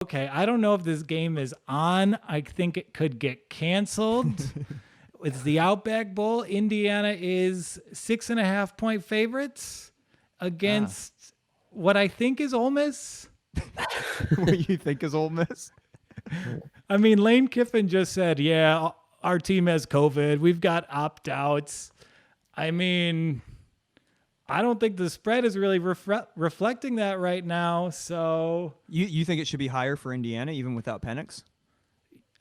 Okay, I don't know if this game is on. I think it could get canceled. It's the Outback Bowl. Indiana is 6.5-point favorites against what I think is Ole Miss. What you think is Ole Miss? I mean, Lane Kiffin just said, yeah, our team has COVID. We've got opt-outs. I mean, I don't think the spread is really reflecting that right now. So You think it should be higher for Indiana even without Penix?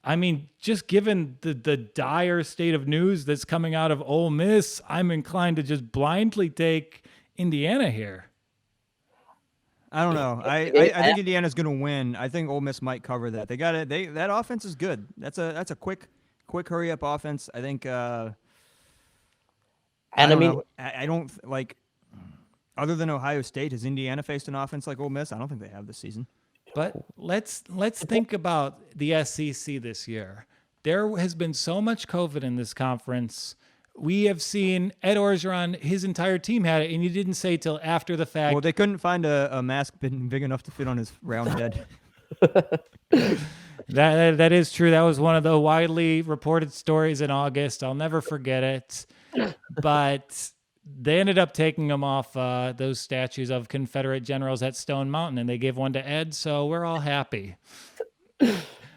I mean, just given the dire state of news that's coming out of Ole Miss, I'm inclined to just blindly take Indiana here. I don't know. I think Indiana's going to win. I think Ole Miss might cover that. They got it. That offense is good. That's a quick hurry up offense. I think. And I mean, know. I don't like. Other than Ohio State, has Indiana faced an offense like Ole Miss? I don't think they have this season. But let's think about the SEC this year. There has been so much COVID in this conference. We have seen Ed Orgeron, his entire team had it, and he didn't say till after the fact. Well, they couldn't find a mask big enough to fit on his round head. That is true. That was one of the widely reported stories in August. I'll never forget it. But they ended up taking them off those statues of Confederate generals at Stone Mountain, and they gave one to Ed, so we're all happy.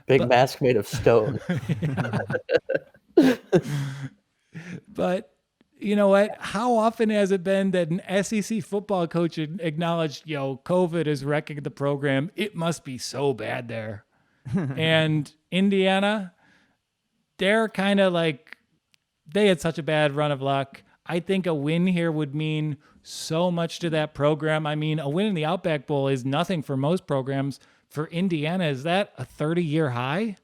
Big mask made of stone. But you know what? How often has it been that an SEC football coach acknowledged, COVID is wrecking the program. It must be so bad there. And Indiana, they're kind of like, they had such a bad run of luck. I think a win here would mean so much to that program. I mean, a win in the Outback Bowl is nothing for most programs. For Indiana, is that a 30-year high?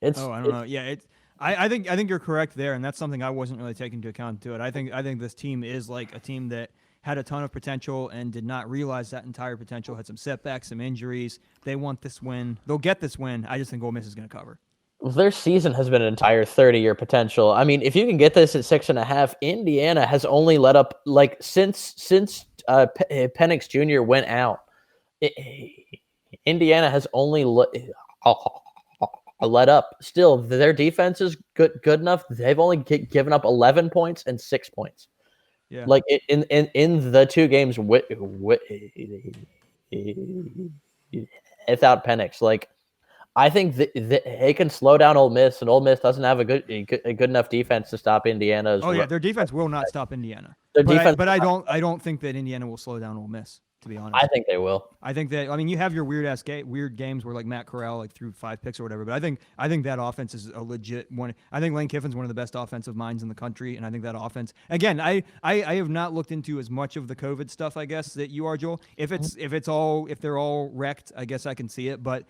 I don't know. Yeah, I think you're correct there, and that's something I wasn't really taking into account to it. I think this team is like a team that had a ton of potential and did not realize that entire potential. Had some setbacks, some injuries. They want this win. They'll get this win. I just think Ole Miss is going to cover. Their season has been an entire 30-year potential. I mean, if you can get this at 6.5, Indiana has only let up since Penix Jr. went out. Indiana has only let up. Still, their defense is good enough. They've only given up 11 points and 6 points. Yeah. Like in the two games without Penix, like I think they can slow down Ole Miss, and Ole Miss doesn't have a good enough defense to stop Indiana. Their defense will not stop Indiana. But I don't think that Indiana will slow down Ole Miss. To be honest, I think they will. I think that. I mean, you have your weird games where like Matt Corral threw 5 picks or whatever. But I think that offense is a legit one. I think Lane Kiffin's one of the best offensive minds in the country, and I think that offense. Again, I have not looked into as much of the COVID stuff, I guess, that you are, Joel. If they're all wrecked, I guess I can see it. But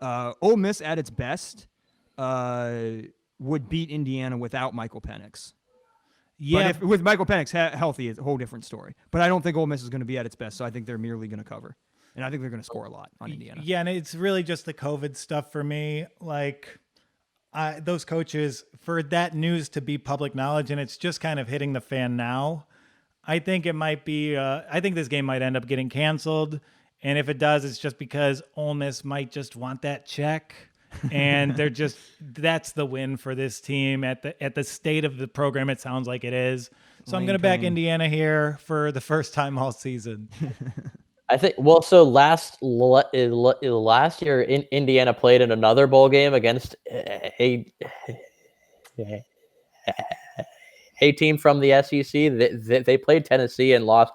Ole Miss at its best would beat Indiana without Michael Penix. Yeah, but with Michael Penix healthy, it's a whole different story. But I don't think Ole Miss is going to be at its best, so I think they're merely going to cover. And I think they're going to score a lot on Indiana. Yeah, and it's really just the COVID stuff for me. Like, those coaches, for that news to be public knowledge, and it's just kind of hitting the fan now, I think it might be, I think this game might end up getting canceled. And if it does, it's just because Ole Miss might just want that check. And that's the win for this team at the state of the program. It sounds like it is. So I'm going to back Indiana here for the first time all season. I think, so last year Indiana played in another bowl game against a team from the SEC. They played Tennessee and lost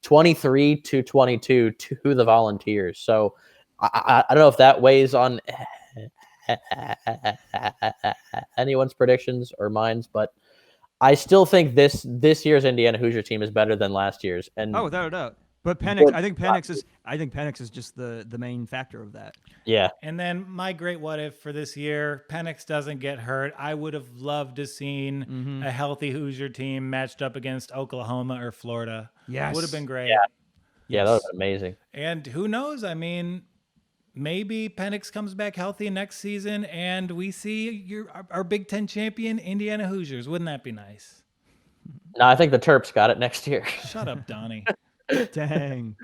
23-22 to the Volunteers. So I don't know if that weighs on anyone's predictions or mines, but I still think this year's Indiana Hoosier team is better than last year's. And without a doubt. But Penix, I think Penix is just the main factor of that. Yeah. And then my great what if for this year, Penix doesn't get hurt. I would have loved to seen a healthy Hoosier team matched up against Oklahoma or Florida. Yes. Would have been great. Yeah, that was amazing. And who knows? I mean, maybe Penix comes back healthy next season and we see our Big Ten champion Indiana Hoosiers. Wouldn't that be nice? No, I think the Terps got it next year. Shut up, Donnie. Dang.